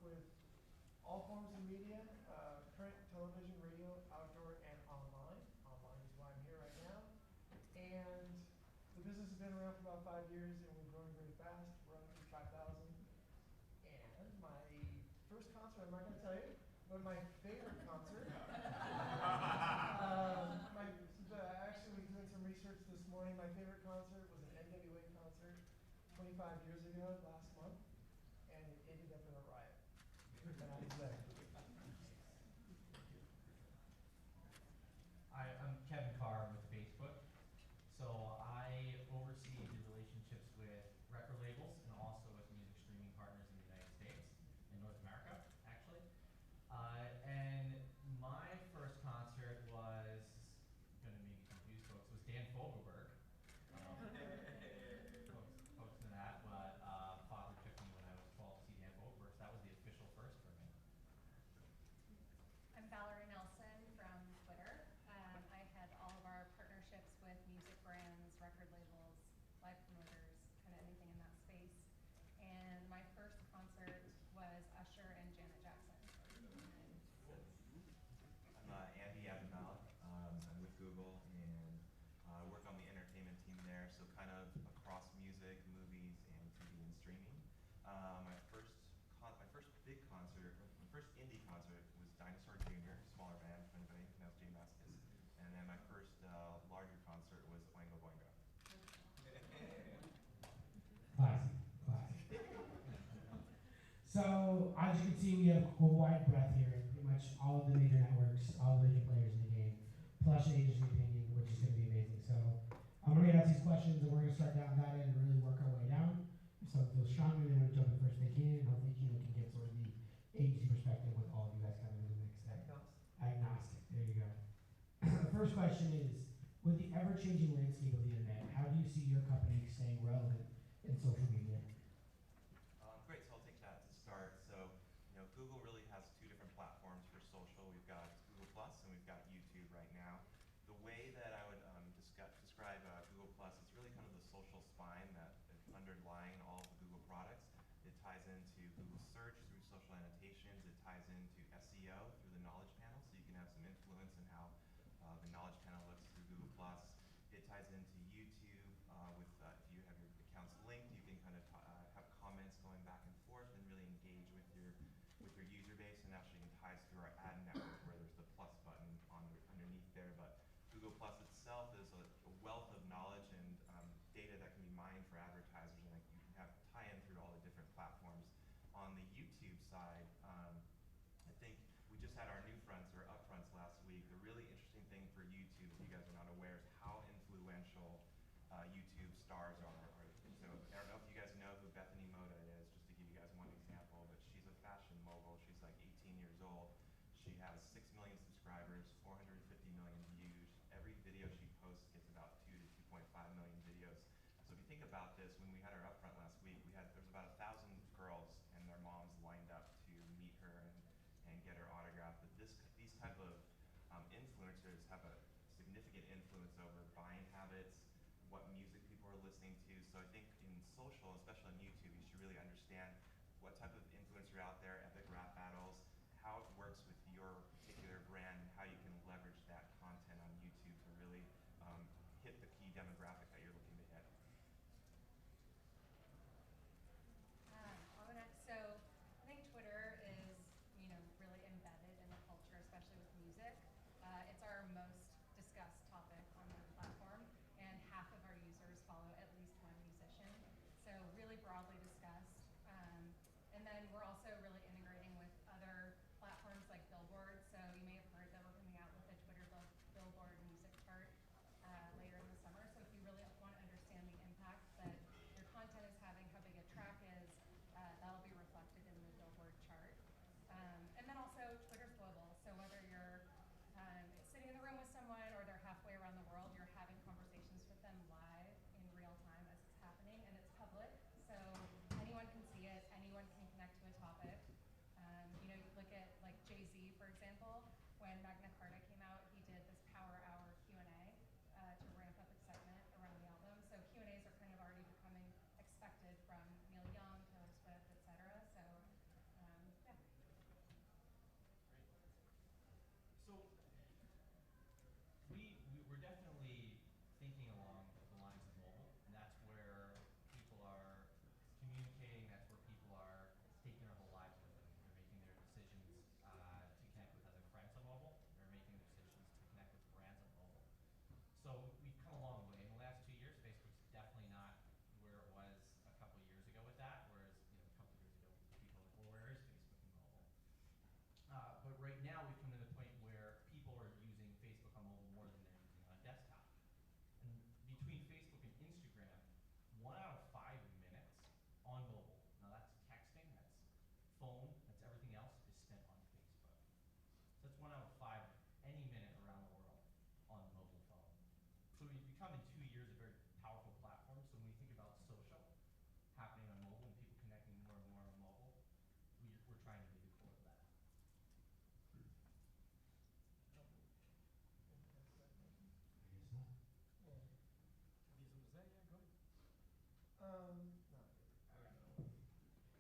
with all forms of media, print, television, radio, outdoor, and online. Online is why I'm here right now. And the business has been around for about 5 years, and we're growing very fast. We're up to 5,000. And my first concert, I'm not going to tell you, but my favorite concert. Actually, was doing some research this morning. My favorite concert was an NWA concert 25 years ago, last month, and it ended up in a riot. And I was there. Hi, I'm Kevin Carr with Facebook. So I oversee the relationships with record labels and also with music streaming partners in the United States, in North America, actually. And my first concert was, going to maybe confuse folks, was Dan Fogelberg. Folks know that, but father took me when I was 12 to see Dan Fogelberg, so that was the official first for me. I'm Valerie Nelson from Twitter. I had all of our partnerships with music brands, record labels, live promoters, kind of anything in that space. And my first concert was Usher and Janet Jackson. I'm Andy Abimalik. I'm with Google and work on the entertainment team there, so kind of across music, movies, and TV and streaming. My first big concert, my first indie concert was Dinosaur Jr., smaller band, if anybody knows Jay Mascis. And then my first larger concert was Oingo Boingo. Classic. So, as you can see, we have a wide breadth here, pretty much all of the major networks, all the major players in the game, plus an agency opinion, which is going to be amazing. So, I'm going to ask these questions, and we're going to start down that end and really work our way down. So, if those strongly, they want to jump in first, they can, and hopefully Gino can get sort of the agency perspective with all of you guys kind of in the mix there. Agnostic, there you go. The first question is, with the ever-changing landscape of the internet, how do you see your company staying relevant in social media? Great, so I'll take that to start. So, Google really has two different platforms for social. We've got Google Plus and we've got YouTube right now. The way that I would describe Google Plus, it's really kind of the social spine that is underlying all of the Google products. It ties into Google search through social annotations. It ties into SEO through the knowledge panel, so you can have some influence in how the knowledge panel looks through Google Plus. It ties into YouTube with if you have your accounts linked, you can kind of have comments going back and forth and really engage with your user base, and actually ties through our ad network where there's the plus button underneath there. But Google Plus itself is a wealth of knowledge and data that can be mined for advertisers, and you can have tie-in through all the different platforms. On the YouTube side, I think we just had our new fronts or upfronts last week. The really interesting thing for YouTube, if you guys are not aware, is how influential YouTube stars are. So I don't know if you guys know who Bethany Moda is, just to give you guys one example, but she's a fashion mogul. She's like 18 years old. She has 6 million subscribers, 450 million views. Every video she posts gets about 2 to 2.5 million videos. So if you think about this, when we had our upfront last week, there was about 1,000 girls and their moms lined up to meet her and get her autograph. But these type of influencers have a significant influence over buying habits, what music people are listening to. So I think in social, especially on YouTube, you should really understand what type of influencer out there, epic rap battles, how it works with your particular brand, and how you can leverage that content on YouTube to really hit the key demographic that you're looking to hit. I'll go next. So I think Twitter is, really embedded in the culture, especially with music. It's our most discussed topic on the platform, and half of our users follow at least one musician. So really broadly discussed. And then we're also really integrating with other platforms like Billboard. So you may have heard that we're coming out with a Twitter Billboard music chart later in the summer. So if you really want to understand the impact that your content is having, how big a track is, that'll be reflected in the Billboard chart. And then also Twitter's global. So whether you're sitting in the room with someone or they're halfway around the world, you're having conversations with them live in real time as it's happening, and it's public. So anyone can see it, anyone can connect to a topic. You look at like Jay-Z, for example, when Magna Carta came out, he did this Power Hour Q&A to ramp up excitement around the album. So Q&As are kind of already becoming expected from Neil Young, Taylor Swift, etc. So yeah.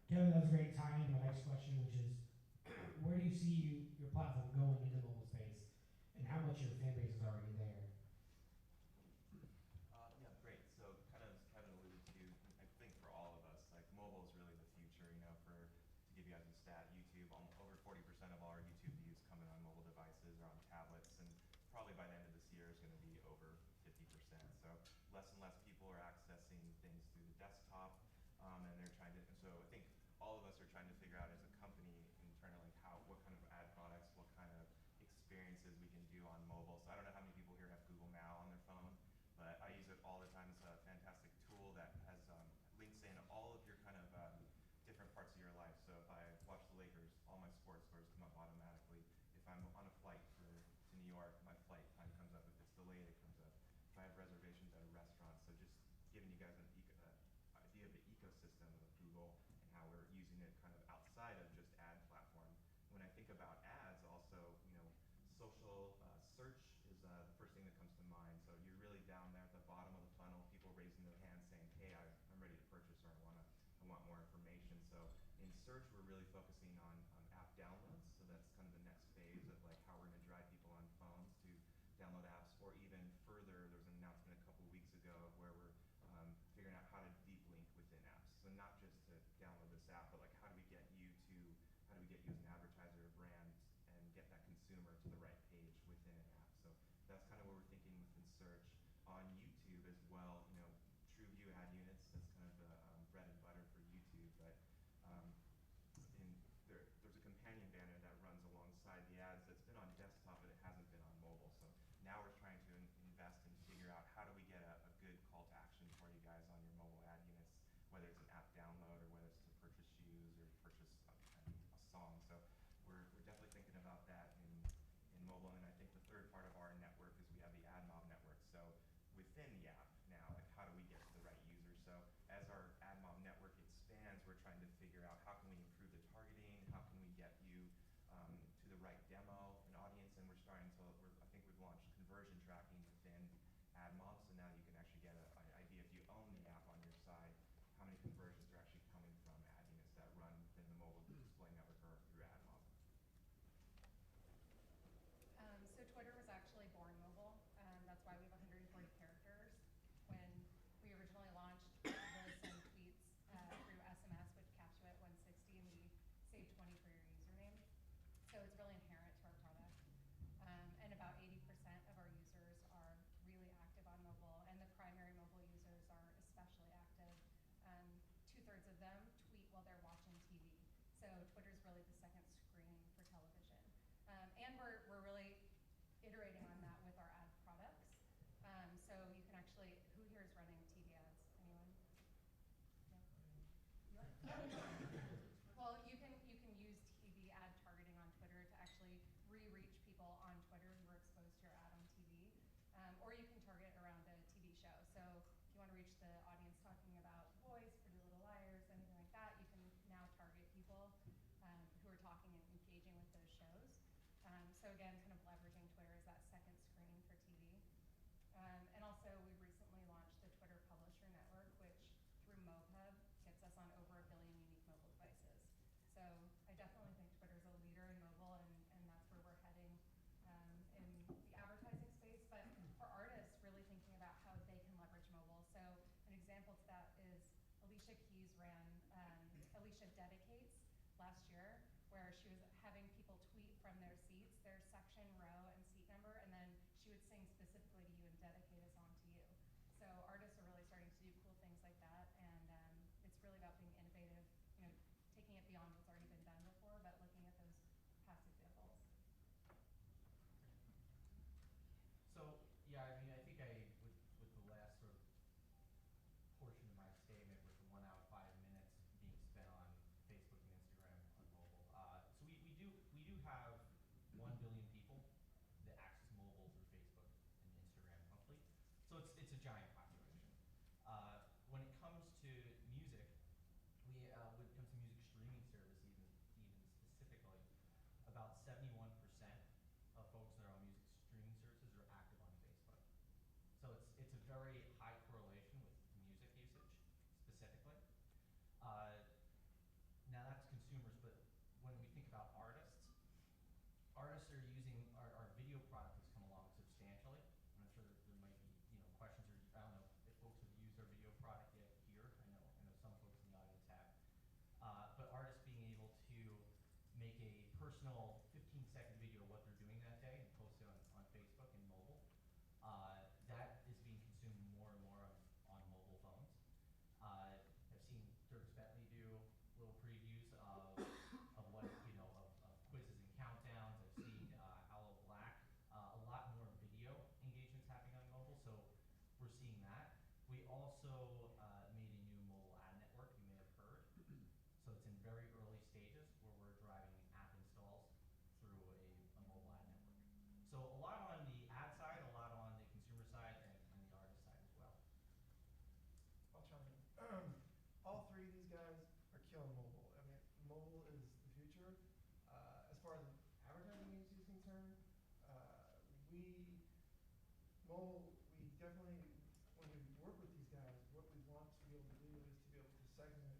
Kevin, that was a great time. My next question, which is, where do you see your platform going in the mobile space, and how much your fan base is already there? Yeah, great. So kind of as Kevin alluded to, I think for all of us, like mobile is really the future. You know, to give you guys a stat, YouTube, over 40% of all our YouTube views come in on mobile devices or on tablets, and probably by the end of this year is going to be over 50%. So less and less people are accessing things through the desktop, and they're trying to. And so I think all of us are trying to figure out as a company internally what kind of ad products, what kind of experiences we can do on mobile. So I don't know how many people here have Google Now on their phone, but I use it all the time. It's a fantastic tool that has links in all of your kind of different parts of your life. So if I watch the Lakers, all my sports scores come up automatically. If I'm on a flight to New York, my flight time comes up. If it's delayed, it comes up. If I have reservations at a restaurant, so just giving you guys an idea of the ecosystem of Google and how we're using it kind of outside of just ad platform. When I think about ads, also, social search is the first thing that comes to mind. So you're really down there at the bottom of the funnel, people raising their hands saying, hey, I'm ready to purchase, or I want more information. So in search, we're really focusing on app downloads. So that's kind of the next phase of like how we're going to drive people on phones to download apps, or even further, there was an announcement a couple of weeks ago of where we're figuring out how to deep link within apps. So not just to download this app, but like how do we get you as an advertiser or brand and get that consumer to the right page within an app. So that's kind of what we're thinking within search. On YouTube as well, true view ad units, that's kind of the bread and butter for YouTube. But there's a companion banner that runs alongside the ads that's been on desktop, but it hasn't been on mobile. So now we're trying to invest and figure out how do we get a good call to action for you guys on your mobile ad units, whether it's an app download or whether it's to purchase shoes or purchase a song. So we're definitely thinking about that in mobile. And I think the third part of our network is we have the AdMob network. So within the app now, like how do we get to the right user? So as our AdMob network expands, we're trying to figure out how can we improve the targeting, how can we get you to the right demo and audience. And I think we've launched conversion tracking within AdMob. So now you can actually get an idea, if you own the app on your side, how many conversions are actually coming from ad units that run within the mobile display network or through AdMob. So Twitter was actually born mobile. That's why we have 140 characters. When we originally launched, we really send tweets through SMS, which caps you at 160, and we save 20 for your username. So it's really inherent to our product. And about 80% of our users are really active on mobile, and the primary mobile users are especially active. 2/3 of them tweet while they're watching TV. So Twitter's really the second screen for television. And we're really iterating on that with our ad products. So you can actually, who here is running TV ads? Anyone? No? You are? Well, you can use TV ad targeting on Twitter to actually re-reach people on Twitter who were exposed to your ad on TV. Or you can target around a TV show. So if you want to reach the audience talking about The Voice, Pretty Little Liars, anything like that, you can now target people who are talking and engaging with those shows. So again, kind of leveraging Twitter as that second screen for TV. And also, we recently launched the Twitter Publisher Network, which through MoPub gets us on over 1 billion unique mobile devices. So I definitely think Twitter's a leader in mobile, and that's where we're heading in the advertising space. But for artists, really thinking about how they can leverage mobile. So an example to that is Alicia Keys ran Alicia Dedicates last year, where she was having people tweet from their seats, their section, row, and seat number, and then she would sing specifically to you and dedicate a song to you. So artists are really starting to do cool things like that, and it's really about being innovative, taking it beyond what's already been done before, but looking at those past examples. So yeah, I mean, I think with the last sort of portion of my statement with the 1 out of 5 minutes being spent on Facebook and Instagram on mobile. So we do have 1 billion people that access mobile through Facebook and Instagram monthly. So it's a giant population. When it comes to music, when it comes to music streaming service, even specifically, about 71% of folks that are on music streaming services are active on Facebook. So it's a very high correlation with music usage specifically. personal 15-second video of what they're doing that day and post it on Facebook and mobile. That is being consumed more and more on mobile phones. I've seen Dirk Bentley do little previews of what, of quizzes and countdowns. I've seen Aloe Black, a lot more video engagements happening on mobile, so we're seeing that. We also made a new mobile ad network, you may have heard. So it's in very early stages where we're driving app installs through a mobile ad network. So a lot on the ad side, a lot on the consumer side, and the artist side as well. I'll chime in. All three of these guys are killing mobile. I mean, mobile is the future. As far as an advertising agency is concerned, mobile, we definitely, when we work with these guys, what we want to be able to do is to be able to segment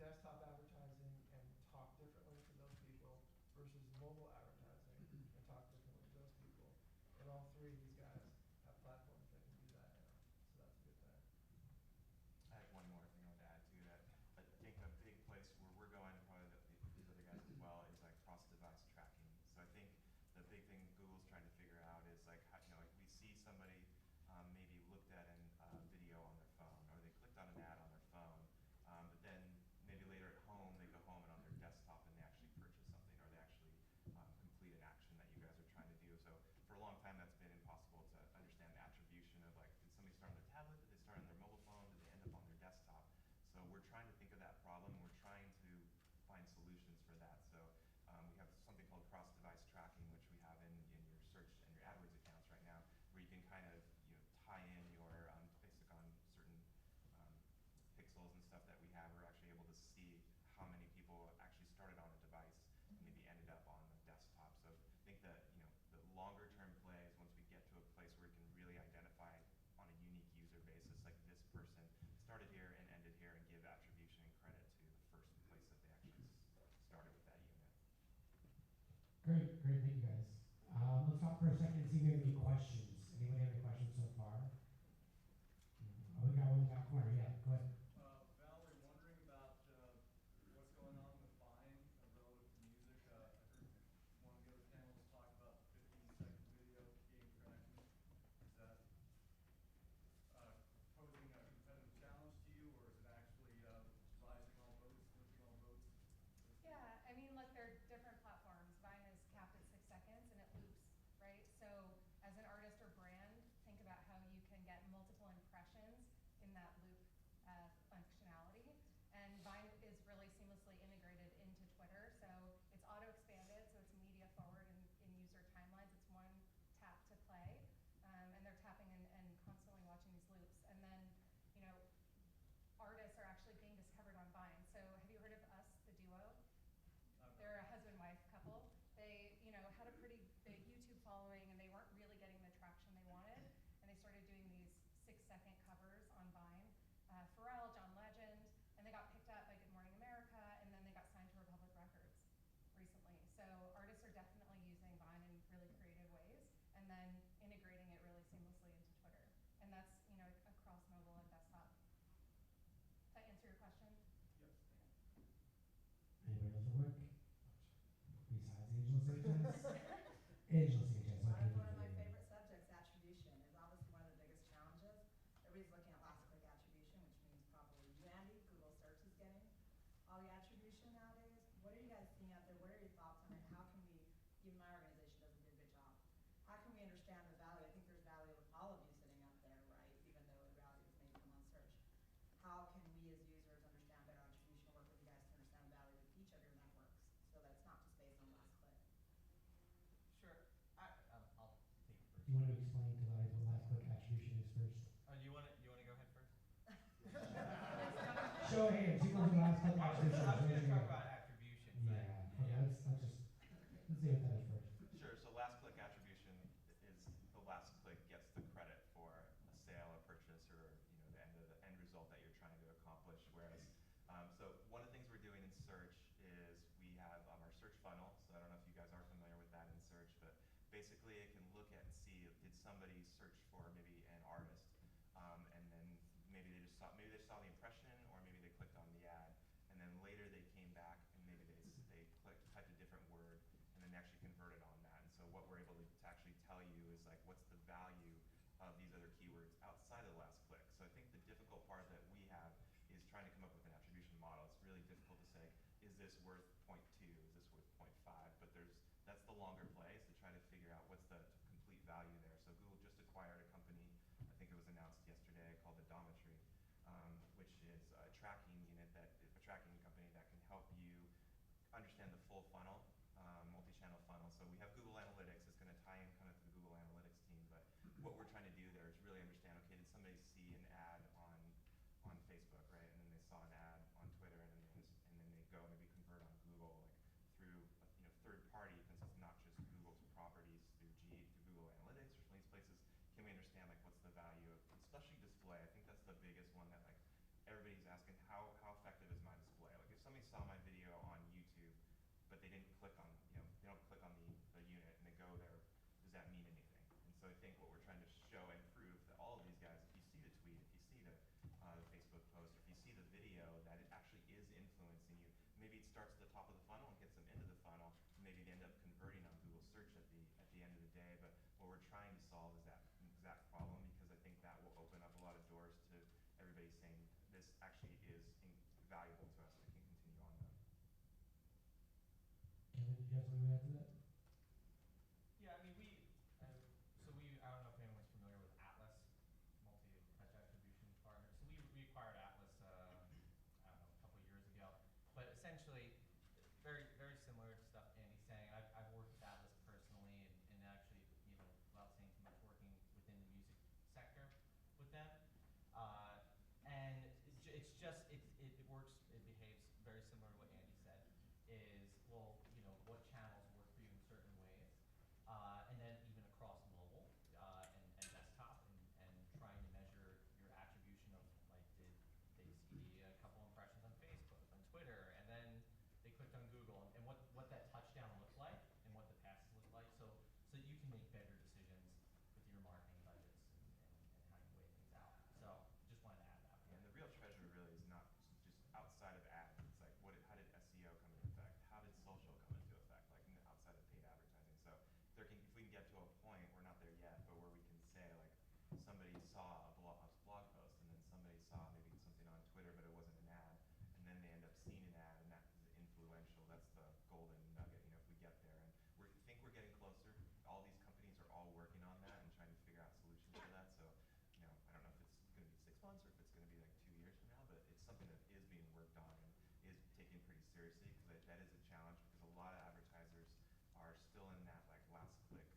desktop advertising and talk differently to those people versus mobile advertising and talk differently to those people. And all three of these guys have platforms that can do that now. So that's a good thing. I have one more thing I want to add to that. I think a big place where we're going, probably these other guys as well, is like cross-device tracking. So I think the big thing Google's trying to figure out is like, how, like we see somebody maybe looked at a video on their phone, or they clicked on an ad on their phone, but then maybe later at home, they go home and on their desktop and they actually purchase something, or they actually complete an action that you guys are trying to do. So for a long time, that's been impossible to understand the attribution of like, did somebody start on their tablet, did they start on their mobile phone, did they end up on their desktop? So we're trying to think of that problem. We're trying to find solutions for that. So we have something called cross-device tracking, which we have in your search and your AdWords accounts right now, where you can kind of tie in your basic on certain pixels and stuff that we have. We're actually able to see how many people actually started on a device and maybe ended up on the desktop. So I think that the longer term play is once we get to a place where we can really identify on a unique user basis, like this person started here and ended here, and give attribution and credit to the first place that they actually started with that unit. Great, thank you guys. Let's talk for a second and see if we have any questions. Anybody have any questions so far? Oh, we got one in that corner. Yeah, go ahead. Valerie, wondering about what's going on with Vine relative to music. I heard one of the other panelists talk about the 15-second video gain traction. Is that posing a competitive challenge to you, or is it actually rising all boats, lifting all boats? Yeah, I mean, look, they're different platforms. Vine is capped at 6 seconds and it loops, right? So as an artist or brand, think about how you can get multiple impressions in that loop functionality. And Vine is really seamlessly integrated into Twitter. So it's auto-expanded, so it's media forward in user timelines. It's one tap to play. And they're tapping and constantly watching these loops. And then, artists are actually being discovered on Vine. So have you heard of Us, the duo? They're a husband-wife couple. They, had a pretty big YouTube following, and they weren't really getting the traction they wanted. And they started doing these 6-second covers on Vine. Pharrell, John Legend, and they got picked up by Good Morning America, and then they got signed to Republic Records recently. So artists are definitely using Vine in really creative ways, and then integrating it really seamlessly into Twitter. And that's, across mobile and desktop. Does that answer your question? Yes. Anybody else at work? Besides Angel Sanchez? Angel Sanchez. One of my favorite subjects, attribution, is obviously one of the biggest challenges. Everybody's looking at last click attribution, which means probably you, Andy. Google search is getting all the attribution nowadays. What are you guys seeing out there? What are your thoughts on it? How can we, even my organization doesn't do a good job, how can we understand the value? I think there's value with all of you sitting up there, right? Even though the value is maybe come on search. How can we as users understand better attribution, work with you guys to understand the value of each of your networks, so that it's not just based on last click? Sure. I'll take it first. Do you want to explain to the audience what last click attribution is first? You want to go ahead first? Show of hands. Who knows what last click I was attribution is? going Raise to your talk hand. about attribution. Yeah. Okay, let's see what that is first. Sure. So last click attribution is the last click gets the credit for a sale, a purchase, or the end result that you're trying to accomplish. Whereas, so one of the things we're doing in search is we have our search funnel. So I don't know if you guys are familiar with that in search, but basically it can look at and see, did somebody search for maybe an artist, and then maybe they saw the impression, or maybe they clicked on the ad, and then later they came back and maybe they typed a different word, they actually converted on that. And so what we're able to actually tell you is like what's the value of these other keywords outside of the last click. So I think the difficult part that we have is trying to come up with an attribution model. It's really difficult to say, is this worth 0.2, is this worth 0.5? But that's the longer play, is to try to figure out what's the complete value there. So Google just acquired a company, I think it was announced yesterday, called Odometry, which is a tracking company that can help you understand the full funnel, multi-channel funnel. So we have Google Analytics. It's going to tie in kind of to the Google Analytics team. But what we're trying to do there is really understand, okay, did somebody see an ad on Facebook, right? And then they saw an ad on Twitter, and then they go maybe convert on Google, like through third party, since it's not just Google's properties through Google Analytics or some of these places. Can we understand like what's the value of, especially display? I think that's the biggest one that like everybody's asking, how effective is my display? Like if somebody saw my video on YouTube, but they didn't click on, they don't click on the unit and they go there, does that mean anything? And so I think what we're trying to show and prove that all of these guys, if you see the tweet, if you see the Facebook post, if you see the video, that it actually is influencing you. Maybe it starts at the top of the funnel and gets them into the funnel. Maybe they end up converting on Google search at the end of the day. But what we're trying to solve is that exact problem, because I think that will open up a lot of doors to everybody saying this actually is valuable to us and can continue on that. Kevin, did you have something to add to that? Yeah, I mean, I don't know if anyone's familiar with Atlas, multi-touch attribution partner. So we acquired Atlas, I don't know, a couple of years ago. But essentially, very, very similar to stuff Andy's saying. I've worked with Atlas personally, and actually, without saying too much, working within the music sector with them. And it works, it behaves very similar to what Andy said, is, well, what channels work for you in certain ways, and then even across mobile and desktop, and trying to measure your attribution of, like, did they see a couple impressions on Facebook, on Twitter, and then they clicked on Google, and what that touchdown looked like, and what the passes looked like, so you can make better decisions with your marketing budgets and how you weigh things out. So just wanted to add that. Yeah, and the real treasure really is not just outside of ads. It's like, how did SEO come into effect? How did social come into effect? Like outside of paid advertising. So if we can get to a point, we're not there yet, but where we can say like somebody saw a blog post, and then somebody saw maybe something on Twitter, but it wasn't an ad, and then they end up seeing an ad, and that is influential. That's the golden nugget. If we get there, and we think we're getting closer. All these companies are all working on that and trying to figure out solutions for that. So I don't know if it's going to be 6 months or if it's going to be like 2 years from now, but it's something that is being worked on and is taken pretty seriously, because that is a challenge, because a lot of advertisers are still in that like last click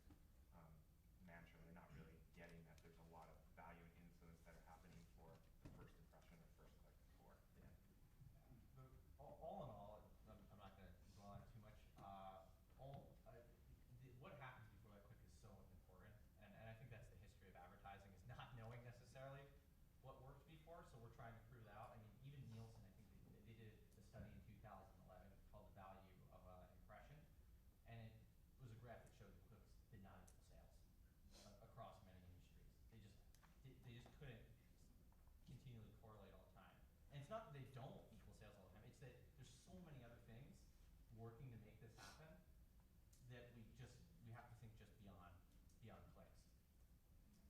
mantra. They're not really getting that there's a lot of value and influence that are happening for the first impression or first click for. Yeah. All in all, I'm not going to dwell on it too much. What happens before that click is so important, and I think that's the history of advertising, is not knowing necessarily what worked before. So we're trying to prove that out. I mean, even Nielsen, I think they did a study in 2011 called "The Value of Impression," and it was a graph that showed that clicks did not equal sales across many industries. They just couldn't continually correlate all the time. And it's not that they don't equal sales all the time. It's that there's so many other things working to make this happen that we have to think just beyond clicks.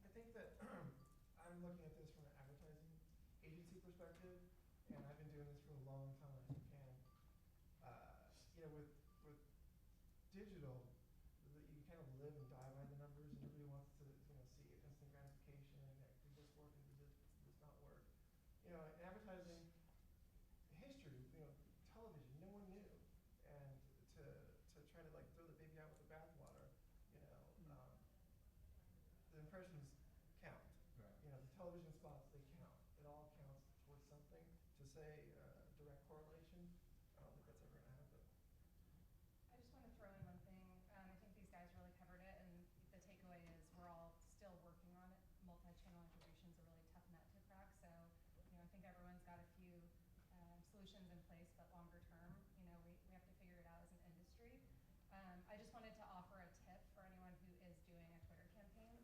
I think that I'm looking at this from an advertising agency perspective, and I've been doing this for a long time. And with digital, you kind of live and die by the numbers, and everybody wants to see instant gratification, and did this work and did this not work? In advertising history, television, no one knew, and to try to like throw the baby out with the bathwater, the impressions count. Right. The television spots, they count. It all counts towards something. To say direct correlation, I don't think that's ever going to happen. I just want to throw in one thing. I think these guys really covered it, and the takeaway is we're all still working on it. Multi-channel attribution is a really tough nut to crack. So, I think everyone's got a few solutions in place, but longer term, we have to figure it out as an industry. I just wanted to offer a tip for anyone who is doing a Twitter campaign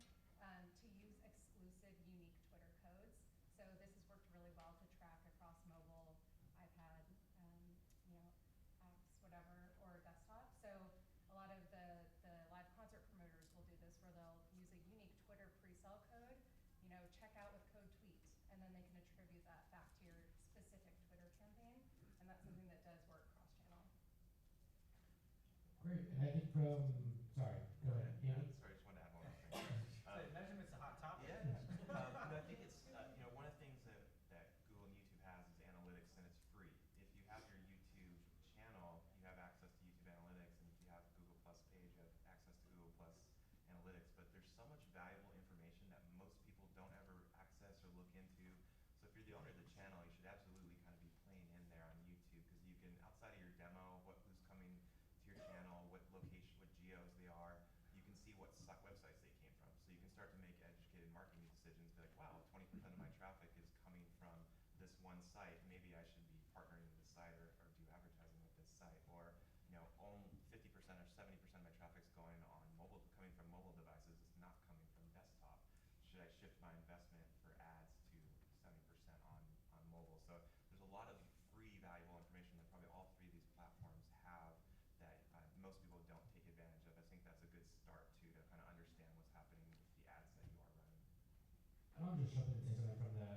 to use exclusive, unique Twitter codes. So this has worked really well to track across mobile, iPad, apps, whatever, or desktop. So a lot of the something that does work cross-channel. Great, and I think from, sorry, go ahead, Andy? Sorry, just wanted to add one more thing. So measurement's a hot topic. Yeah, I think it's one of the things that Google and YouTube has is analytics, and it's free. If you have your YouTube channel, you have access to YouTube Analytics, and if you have Google Plus page, you have access to Google Plus Analytics. But there's so much valuable information that most people don't ever access or look into. So if you're the owner of the channel, you should absolutely kind of be playing in there on YouTube, because you can, outside of your demo, who's coming to your channel, what location, what geos they are, you can see what websites they came from. So you can start to make educated marketing decisions, be like, wow, 20% of my traffic is coming from this one site. Maybe I should be partnering with this site, or do advertising with this site. Or, only 50% or 70% of my traffic's going on mobile, coming from mobile devices. It's not coming from desktop. Should I shift my investment for ads to 70% on mobile? So there's a lot of free, valuable information that probably all three of these platforms have that most people don't take advantage of. I think that's a good start to kind of understand what's happening with the ads that you are running. And I'll just jump in and say something from the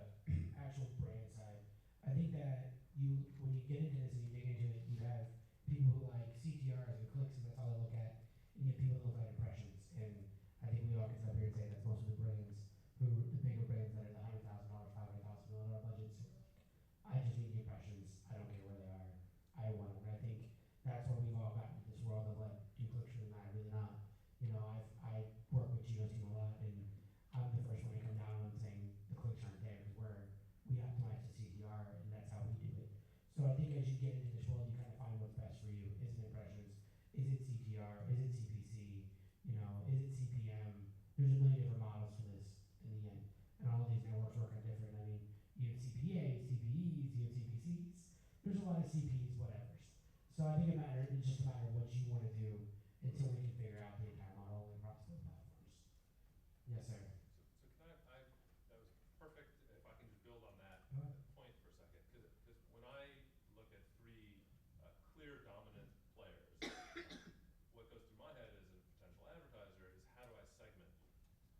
actual brand side. I think that when you get into this and you dig into it, you have people who like CTRs and clicks, and that's all they look at, and you have people that look at impressions. And I think we all can sit up here and say that's most of the brands, the bigger brands that are the $100,000, $500,000 budgets, who are like, I just need the impressions. I don't care where they are. I want them. And I think that's where we've all gotten into this world of like, do clicks really matter? Really not. I work with Gino's team a lot, and I'm the first one to come down on saying the clicks aren't there because we optimize to CTR, and that's how we do it. So I think as you get into this world, you kind of find what's best for you. Is it impressions? Is it CTR? Is it CPC? Is it CPM? There's a million different models for this in the end, and all of these networks work on different. I mean, you have CPAs, CPEs, you have CPCs. There's a lot of CPs, whatevers. So I think it's just a matter of what you want to do until we can figure out the entire model across both platforms. Yes, sir. So can that was perfect. If I can just build on that Go ahead. point for a second, because when I look at three clear dominant players, what goes through my head as a potential advertiser is how do I segment you?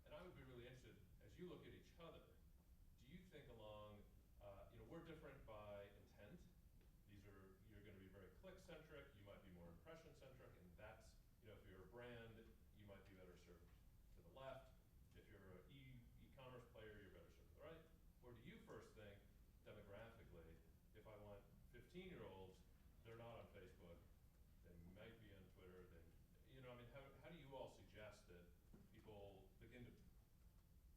And I would be really interested, as you look at each other, do you think along, we're different by intent. You're going to be very click-centric, you might be more impression-centric, and that's, if you're a brand, you might be better served to the left. If you're an e-commerce player, you're better served to the right. Or do you first think, demographically, if I want 15-year-olds, they're not on Facebook, they might be on Twitter, how do you all suggest that people begin to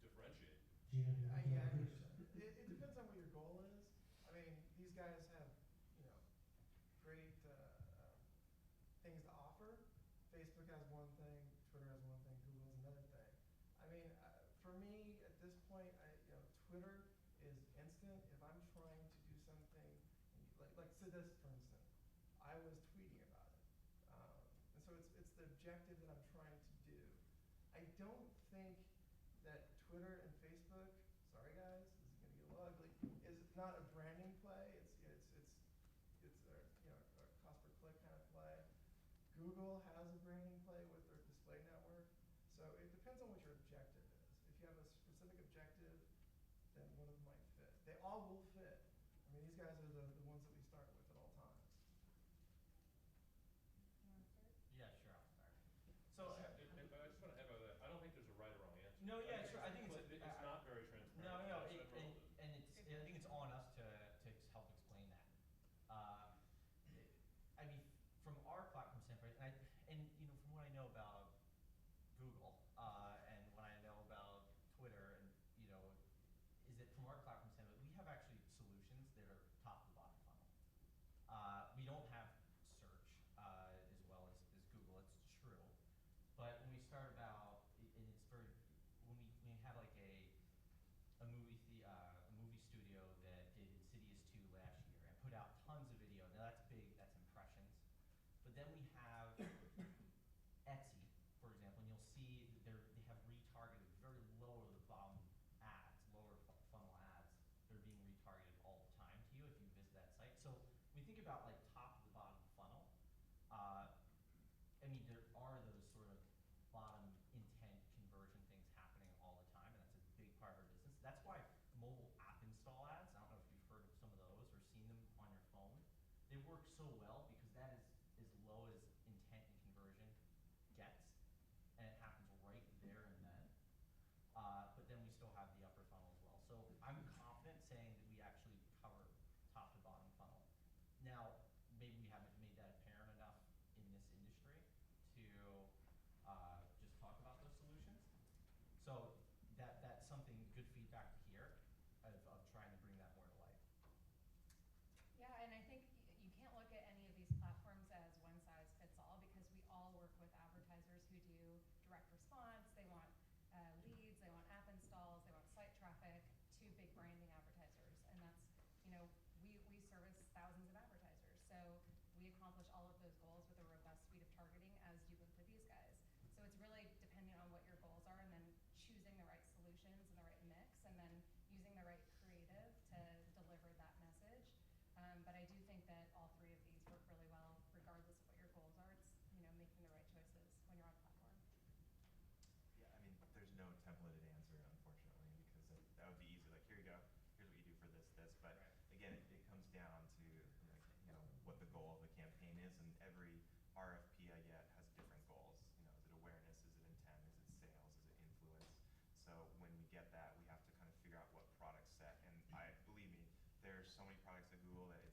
differentiate? Gino, do you want to Yeah, go first? it depends on what your goal is. I mean, these guys have, great things to offer. Facebook has one thing, Twitter has one thing, Google has another thing. I mean, for me, at this point, Twitter is instant. If I'm trying to do something, like say this, for instance, I was tweeting about it. And so it's the objective that I'm trying to do. I don't think that Twitter and Facebook, sorry guys, this is going to get a little ugly, is not a branding play. It's a cost per click kind of play. Google has a branding play with their display network. So it depends on what your objective is. If you have a specific objective, then one of them might fit. They all will fit. I mean, these guys are the ones that we start with at all times. You want to start? Yeah, sure, I'll start. So I just want to echo that. I don't think there's a right or wrong answer. No, yeah, sure. I think it's not very transparent. No, It's and relative. I think it's on us to help explain that. I mean, from our platform standpoint, and from what I know about Google, and what I know about Twitter, and is that from our platform standpoint, we have actually solutions that are top to bottom funnel. We don't have search as well as Google. It's true, but when we start about, and it's very, when we have like a movie studio that did Insidious 2 last year and put out tons of video. Now that's big, that's impressions. But then we have Etsy, for example, and you'll see that they have retargeted very low to the bottom ads, lower funnel ads. They're being retargeted all the time to you if you visit that site. So when we think about like top to the bottom funnel, I mean, there are those sort of bottom direct response, they want leads, they want app installs, they want site traffic to big branding advertisers. And that's, we service thousands of advertisers. So we accomplish all of those goals with a robust suite of targeting as you would for these guys. So it's really dependent on what your goals are and then choosing the right solutions and the right mix and then using the right creative to deliver that message. But I do think that all three of these work really well regardless of what your goals are. It's, making the right choices when you're on a platform. Yeah, I mean, there's no templated answer, unfortunately, because that would be easy. Like, here you go. Here's what you do for this. But Right. again, it comes down to what the goal of the campaign is, and every RFP I get has different goals. Is it awareness? Is it intent? Is it sales? Is it influence? So when we get that, we have to kind of figure out what product set. And believe me, there's so many products at Google that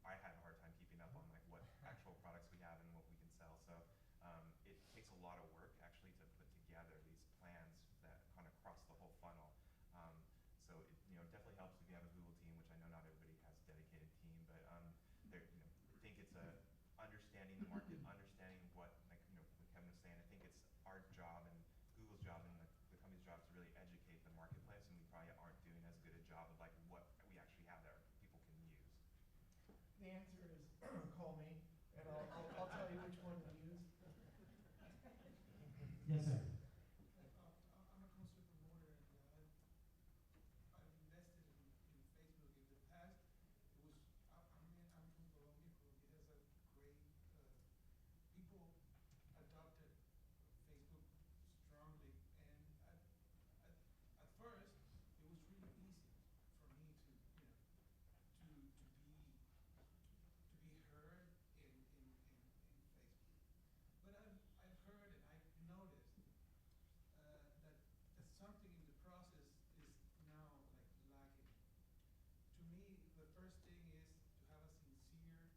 I had a hard time keeping up on like what actual products we have and what we can sell. So it takes a lot of work actually to put together these plans that kind of cross the whole funnel. So it definitely helps if you have a Google team, which I know not everybody has a dedicated team, but I think it's understanding the market, understanding what what Kevin was saying. I think it's our job and Google's job and the company's job to really educate the marketplace, and we probably aren't doing as good a job of like what we actually have that people can use. The answer is call me, and I'll tell you which one to use. Yes, sir. I'm a consumer promoter, and I've invested in Facebook in the past. It was I'm from Colombia. Colombia has a great people adopted Facebook strongly, and at first it was really easy for me to to be heard in Facebook. But I've heard and I've noticed that something in the process is now like lacking. To me, the first thing is to have a sincere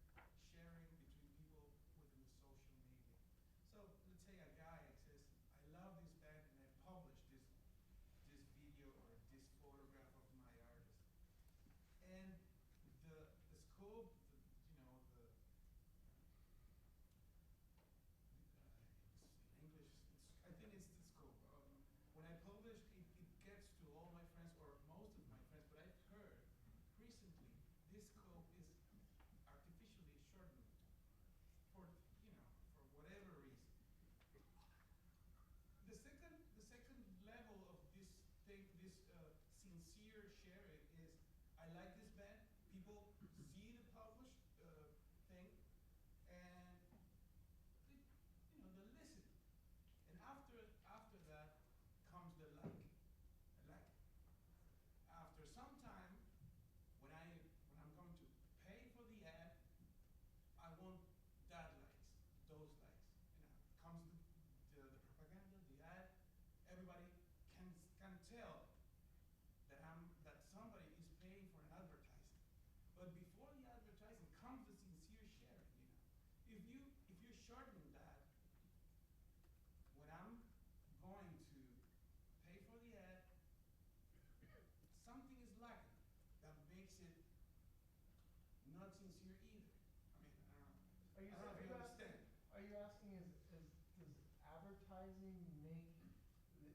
sharing between people within the social media. So let's say a guy says, "I love this band and I publish this video or this photograph of my artist," and the scope, the in English, I think it's the scope. When I publish, it gets to all my friends or most of my friends. But I've heard recently this scope is artificially shortened for for whatever reason. The second level of this thing, this sincere sharing is I like this band. People see the published thing and they listen. And after that comes the like. I like it. After some time, when I'm going to pay for the ad, I want that likes, those likes. Comes the propaganda, the ad. Everybody can tell that somebody is paying for an advertising. But before the advertising comes the sincere sharing. If you're shortening that, when I'm going to pay for the ad, something is lacking that makes it not sincere either. I mean, I don't know if you understand. Are you asking does advertising make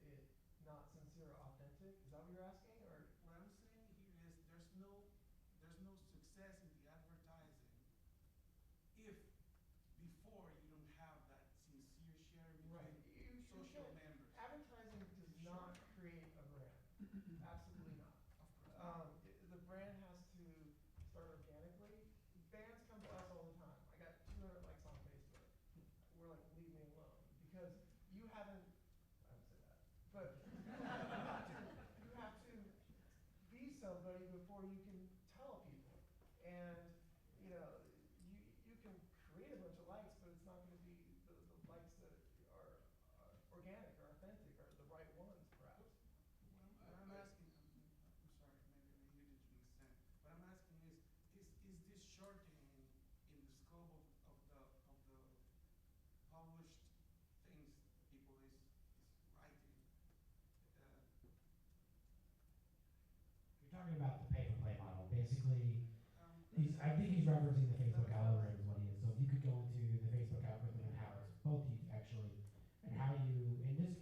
it not sincere or authentic? Is that what you're asking, or? What I'm saying here is there's no success in the advertising if before you don't have that sincere sharing Right. between social members. Advertising does not create a brand. Absolutely not. Of course. The brand has to start organically. Fans come to us all the time. I got 200 likes on Facebook. We're like, leave me alone, because you haven't. I would say that, but you have to be somebody before you can tell people. And you can create a bunch of likes, but it's not going to be the likes that are organic or authentic or the right ones, perhaps. What I'm asking, I'm sorry, maybe you didn't understand. What I'm asking is this shortening in the scope of the published things people is writing? You're talking about the pay-for-play model. Basically, Um, I think he's referencing the Facebook algorithm is what he is. So if you could go into the Facebook algorithm and how it's both you actually, and how you, and this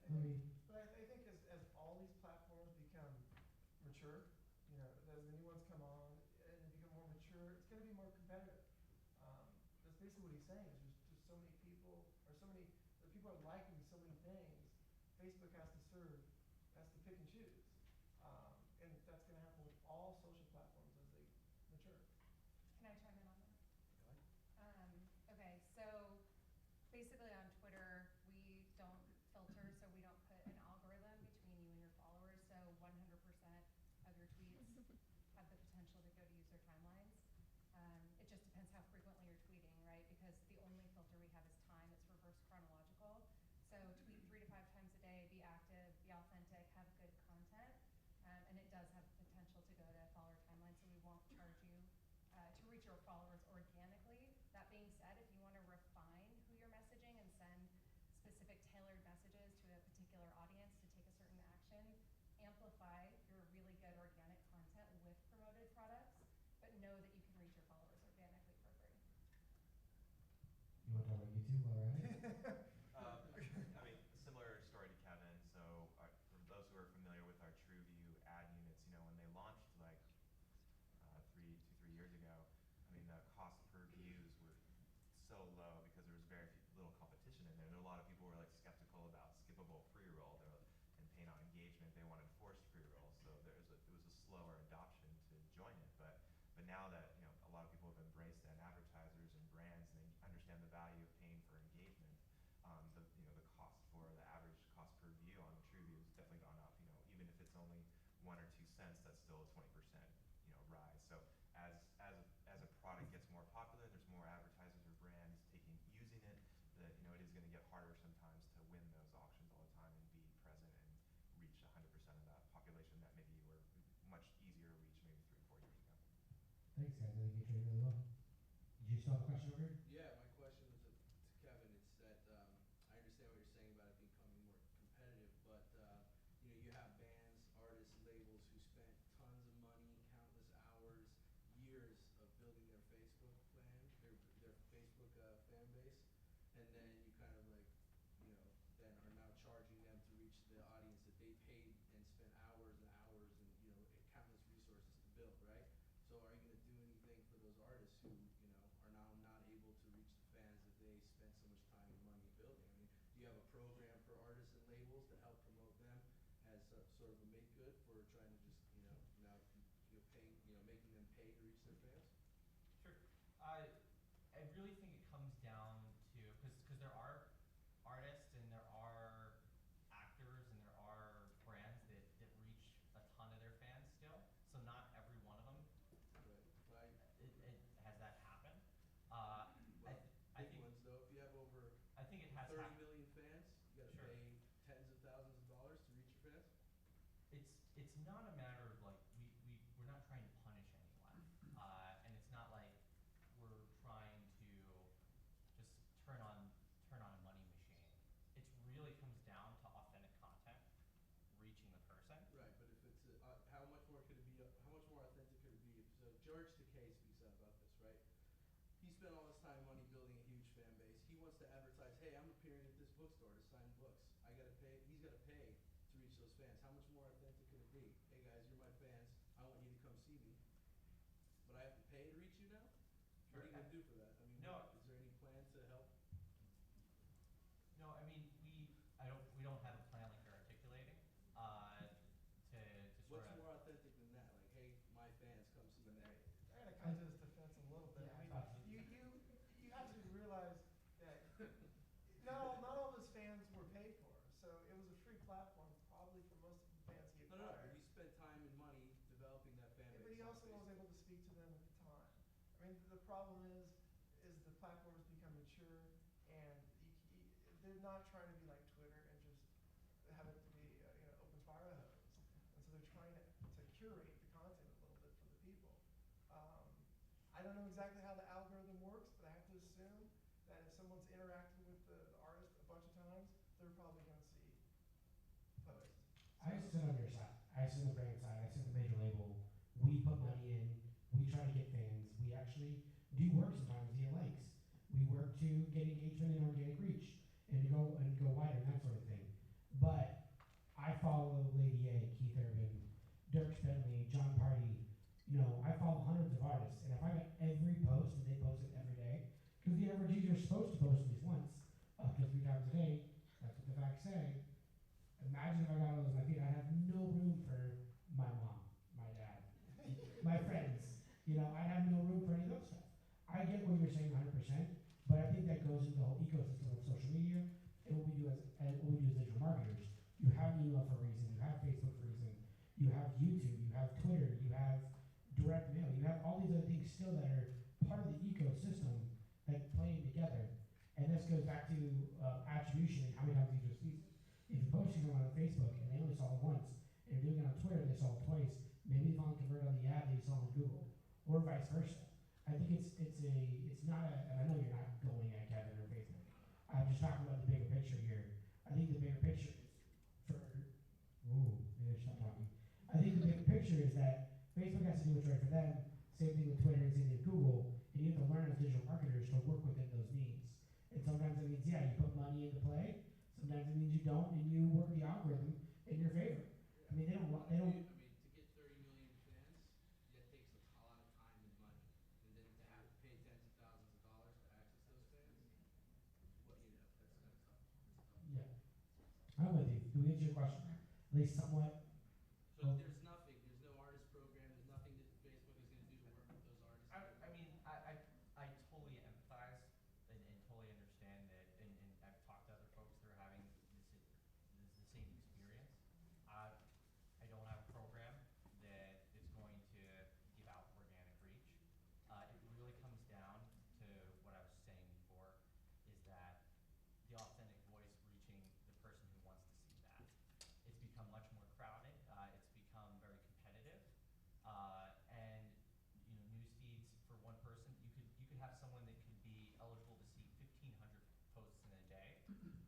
I Let think, me, but I think as all these platforms become mature, you know, as the new ones come on and they become more mature, it's going to be more competitive. That's basically what he's saying. Is there's so many people, or so many the people are liking so many things. Facebook has to pick and choose, and that's going to happen with all social platforms as they mature. Can I chime in on that? Go ahead. Okay, so basically on Twitter, we don't filter, so we don't put an algorithm between you and your followers. So 100% of your tweets have the potential to go to user timelines. It just depends how frequently you're tweeting, right? Because the only filter we have is time. It's reverse chronological. So tweet 3 to 5 times a day, be active, be authentic, have good content. And it does have the potential to go to follower timeline, so we won't charge you to reach your followers organically. That being said, if you want to refine who you're messaging and send specific tailored messages to a particular audience to take a certain action, amplify your really good organic content with promoted products, but know that you can reach your followers organically for free. you want to talk about YouTube while we're at it? I mean, similar story to Kevin. So, for those who are familiar with our TrueView ad units, you know, when they launched like 3 years ago, I mean, the cost per views were so low because there was very little competition in there. And a lot of people were like skeptical about skippable pre-roll and paying on engagement. They wanted forced pre-roll, so it was a slower adoption to join it. But now that a lot of people have embraced it, and advertisers and brands, and they understand the value of paying for engagement, the cost for the average cost per view on TrueView has definitely gone up. Even if it's only 1 or 2 cents, that's still a 20% rise. So as a product gets more popular, there's more advertisers or brands using it. That it is going to get harder sometimes to win those auctions all the time and be present and reach 100% of that population that maybe you were much easier to reach maybe 3 or 4 years ago. Thanks, guys. I think you trained really well. Did you still have a question over here? Yeah, my question was to Kevin. It's that I understand what you're saying about it becoming more competitive, but you have bands, artists, labels who spent tons of money, countless hours, years of building their Facebook their Facebook fan base, and then you kind of like, then are now charging them to reach the audience that they paid and spent hours and hours and countless resources to build, right? So are you going to do anything for those artists who are now not able to reach the fans that they spent so much time and money building? I mean, do you have a program for artists and labels to help promote them as sort of a make good for trying to just now making them pay to reach their fans? Sure. I really think it comes down to because there are artists and there are actors and there are brands that reach a ton of their fans still. So not every one of them Right. it has that happen. Well, I big think ones though. If you have over I think it has 30 happened. million fans, you got to Sure. pay tens of thousands of dollars to reach your fans. It's not a matter of like we're not trying to punish anyone, and it's not like we're trying to just turn on a money machine. It really comes down to authentic content reaching the person. Right, but if it's how much more could it be? How much more authentic could it be? So George Takei speaks out about this, right? He spent all his time and money building a huge fan base. He wants to advertise, hey, I'm appearing at this bookstore to sign books. I gotta pay. He's gotta pay to reach those fans. How much more authentic could it be? Hey guys, you're my fans. I want you to come see me, but I have to pay to reach you now. What are you gonna do for that? I mean, No. is there any plan to help? No, I mean we don't have a plan like you're articulating. To sort What's of more authentic than that? Like, hey, my fans, come see me. I gotta come to his defense a little bit. Yeah, I mean, I thought so. you have to realize that not all of his fans were paid for, so it was a free platform probably for most of the fans he No, acquired. but he spent time and money developing that fan Yeah, base. but he on also was Facebook. able to speak to them at the time. I mean, the problem is the platform has become mature, and they're not trying to be like Twitter and just have it to be open fire hose, and so they're trying to curate the content a little bit for the people. I don't know exactly how the algorithm works, but I have to assume that if someone's interacted with the artist a bunch of times, they're probably going to see posts. I sit on your side. I sit on the brand side. I sit on the major label. We put money in. We try to get fans. We actually do work sometimes via likes. We work to get engagement and organic reach and go wider and that sort of thing. But times a day. That's what the facts say. Imagine if I got all those in my feed. I'd have no room for my mom, my dad, my friends. You know, I'd have no room for any of those stuff. I get what you're saying 100%, but I think that goes into the whole ecosystem of social media and what we do as what we do as digital marketers. You have email for a reason. You have Facebook for a reason. You have YouTube. You have Twitter. You have direct mail. You have all these other things still that are part of the ecosystem that playing together. And this goes back to attribution and how many times you just see it. If you're posting something on Facebook and they only saw it once, and you're doing it on Twitter and they saw it twice, maybe they found convert on the ad that you saw on Google, or vice versa. I think it's not a, and I know you're not going at Kevin or Facebook. I'm just talking about the bigger picture here. I think the bigger picture is for, ooh, maybe I should stop talking. I think the bigger picture is that Facebook has to do what's right for them. Same thing with Twitter and same thing with Google. And you have to learn as digital marketers to work within those needs. And sometimes it means, yeah, you put money into play. Sometimes it means you don't, and you work the algorithm in your favor. I mean, they don't. I mean, to get 30 million fans, that takes a lot of time and money, and then to have to pay tens of thousands of dollars to access those fans, what you know, that's kind of tough. It's tough. Yeah, I'm with you. Do we answer your question? At least somewhat. So there's nothing. There's no artist program. There's nothing that Facebook is going to do to work with those artists. I mean, I totally empathize and totally understand that, and I've talked to other folks that are having the same experience. I don't have a program that is going to give out organic reach. It really comes down to what I was saying before, is that the authentic voice reaching the person who wants to see that. It's become much more crowded. It's become very competitive. And news feeds for one person, you could have someone that could be eligible to see 1,500 posts in a day,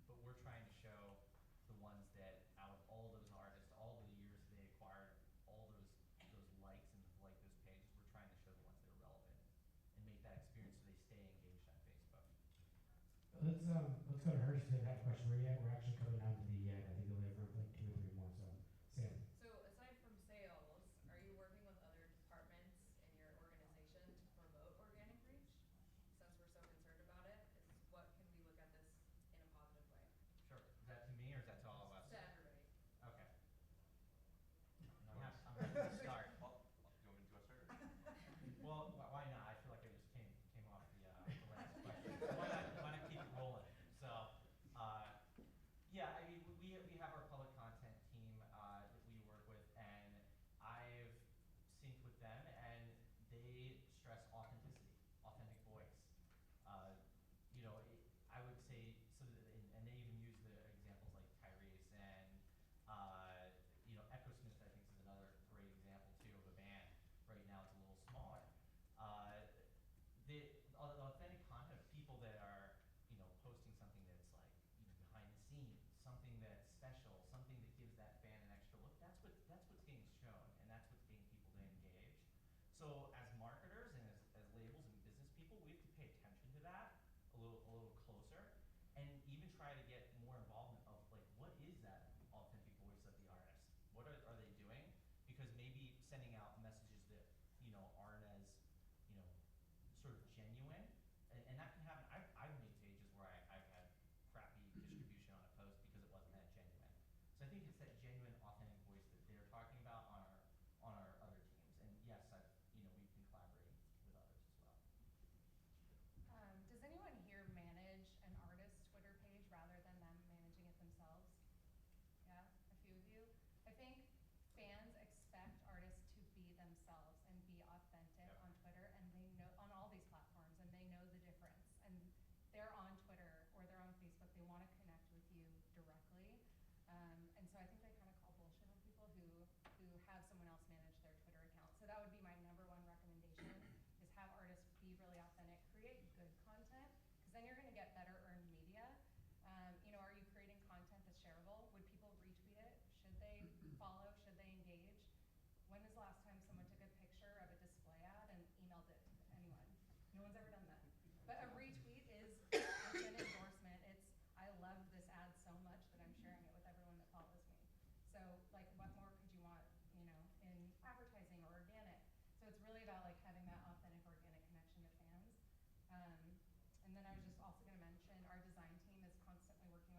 but we're trying to show the ones that out of all those artists, all the years they acquired, all those likes and like those pages, we're trying to show the ones that are relevant and make that experience so they stay engaged on Facebook. Let's go to Hirsch. They had a question for you. We're actually coming down to the end. I think we'll have like 2 or 3 more. So, Sam. So aside from sales, are you working with other departments in your organization to promote organic reach? Since we're so concerned about it, what can we look at this in a positive way? Sure. Is that to me or is that to all of us? To everybody. Okay. I'm happy to start. Do you want me to start? Well, why not? I feel like I just came off the last question. So why not keep it rolling? So, yeah, I mean, we have our public content team that we work with, and I've synced with them, and they stress authenticity, authentic voice. I would say, and they even use the examples like Tyrese and, Echo Smith, I think, is another great example too of a band. Right now it's a little smaller. The authentic content of people that are, posting something that's like, behind the scenes, something that's special, something that gives that fan an extra look. That's what's getting shown, and that's what's getting people to engage. So as marketers and as labels and business people, we have to pay attention to that a little closer, and even try to get more involvement of like, what is that authentic voice of the artist? What are they doing? Because maybe sending out messages that aren't as sort of genuine, and that can happen. I've made pages where I've had crappy distribution on a post because it wasn't that genuine. So I think it's that genuine, authentic voice that they're talking about on our other teams. And yes, we've been collaborating with others as well. Does anyone here manage an artist's Twitter page rather than them managing it themselves? Yeah, a few of you. I think fans expect artists to be themselves and be authentic on Twitter, and they know on all these platforms, and they know the difference. And they're on Twitter or they're on Facebook. They want to connect with you directly. And so I think they kind of call bullshit on people who have someone else manage their Twitter account. So that would be my #1 recommendation: is have artists be really authentic, create good content, because then you're going to get better earned media. Are you creating content that's shareable? Would people retweet it? Should they follow? Should they engage? When was the last time someone took a picture of a display ad and emailed it to anyone? No one's ever done that. But a retweet it's an endorsement. I love this ad so much that I'm sharing it with everyone that follows me. So like, what more could you want, in advertising or organic? So it's really about like having that authentic, organic connection to fans. And then I was just also going to mention our design team is constantly working on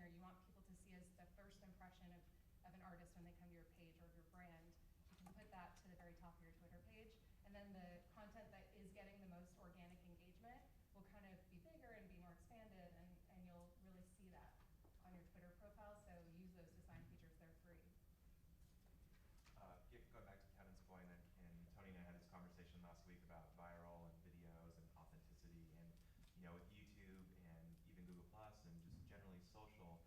or you want people to see as the first impression of an artist when they come to your page or of your brand, you can put that to the very top of your Twitter page. And then the content that is getting the most organic engagement will kind of be bigger and be more expanded, and you'll really see that on your Twitter profile. So use those design features, they're free. Going back to Kevin's point, and Tony and I had this conversation last week about viral and videos and authenticity, and with YouTube and even Google Plus and just generally social,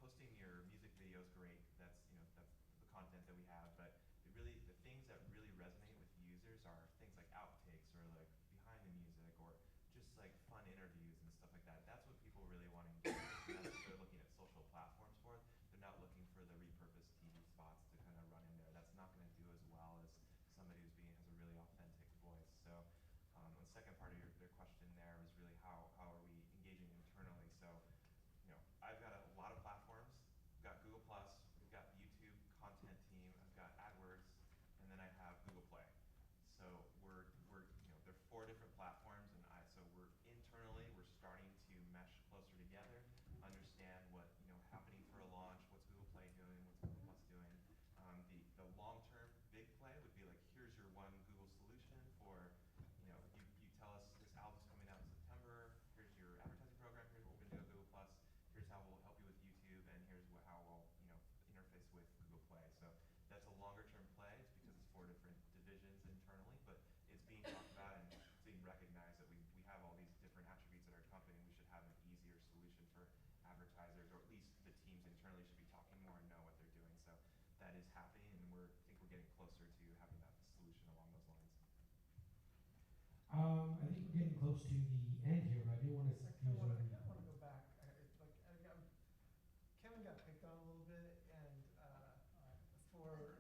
posting your music video is great. That's that's the content that we have, but the things that really resonate with users are things like outtakes or like behind the music or just like fun interviews and stuff like that. That's what people really want to engage with. That's what they're looking at social platforms for. They're not looking for the repurposed TV spots to kind of run in there. That's not going to do as well as somebody has a really authentic voice. So the second part of your question there was really how are we engaging internally. So I've got a lot of platforms. We've got Google Plus, we've got the YouTube content team, I've got AdWords, and then I have Google Play. So we're there are 4 different platforms, and so we're starting to mesh closer together, understand what happening for a launch, what's Google Play doing, what's Google Plus doing. The long-term big play would be like, here's your one Google solution for you tell us this album's coming out in September. Here's your advertising program. Here's what we're gonna do at Google Plus. Here's how we'll help you with YouTube, and here's how we'll interface with Google Play. So that's a longer-term play. It's because it's 4 different divisions internally, but it's being talked about and it's being recognized that we have all these different attributes at our company. We should have an easier solution for advertisers, or at least the teams internally should be talking more and know what they're doing. So that is happening, and I think we're getting closer to having that solution along those lines. I think we're getting close to the end here, but I do want to I kind of want to go back. Kevin got picked on a little bit, and for the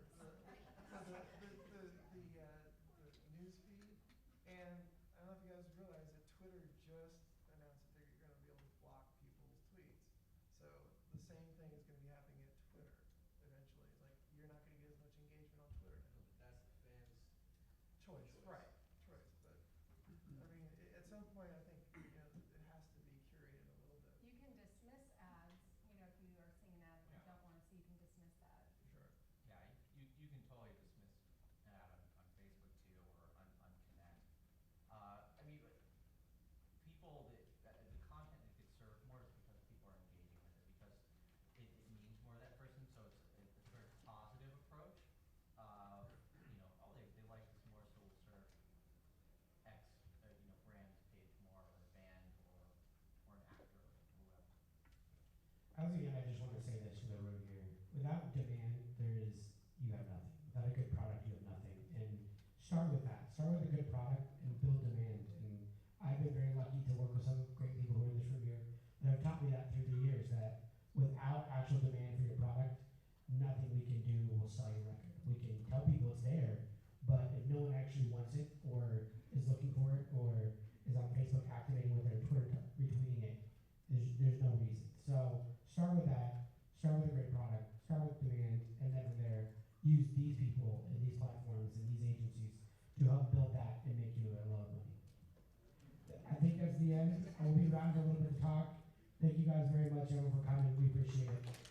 news feed, and I don't know if you guys realize that Twitter just announced that they're going to be able to block people's tweets. So the same thing is going to be happening at Twitter eventually. Like, you're not going to get as much engagement on Twitter now. But that's the fans' Choice, right? Choice, but I mean, at some point, I think it has to be curated a little bit. You can dismiss ads, if you are seeing an ad that you Yeah. don't want to see, you can dismiss that. Sure. Yeah, you can totally dismiss an ad on Facebook too, or on Connect. I mean, people the content that gets served more is because people are engaging with it, because it means more to that person. So it's a very positive approach of oh, they like this more, so we'll serve X brand's page more, or a band, or an actor, or whoever. As again, I just want to say this for the room here. Without demand, you have nothing. Without a good product, you have nothing. And start with that. Start with a good product and build demand. And I've been very lucky to work with some great people who are in this room here that have taught me that through the years, that without actual demand for your product, nothing we can do will sell your record. We can tell people it's there, but if no one actually wants it, or is looking for it, or is on Facebook activating with it, or Twitter retweeting it, there's no reason. So start with that, start with a great product, start with demand, and then from there, use these people and these platforms and these agencies to help build that and make you a lot of money. I think that's the end. We'll be around for a little bit of talk. Thank you guys very much, everyone, for coming. We appreciate it.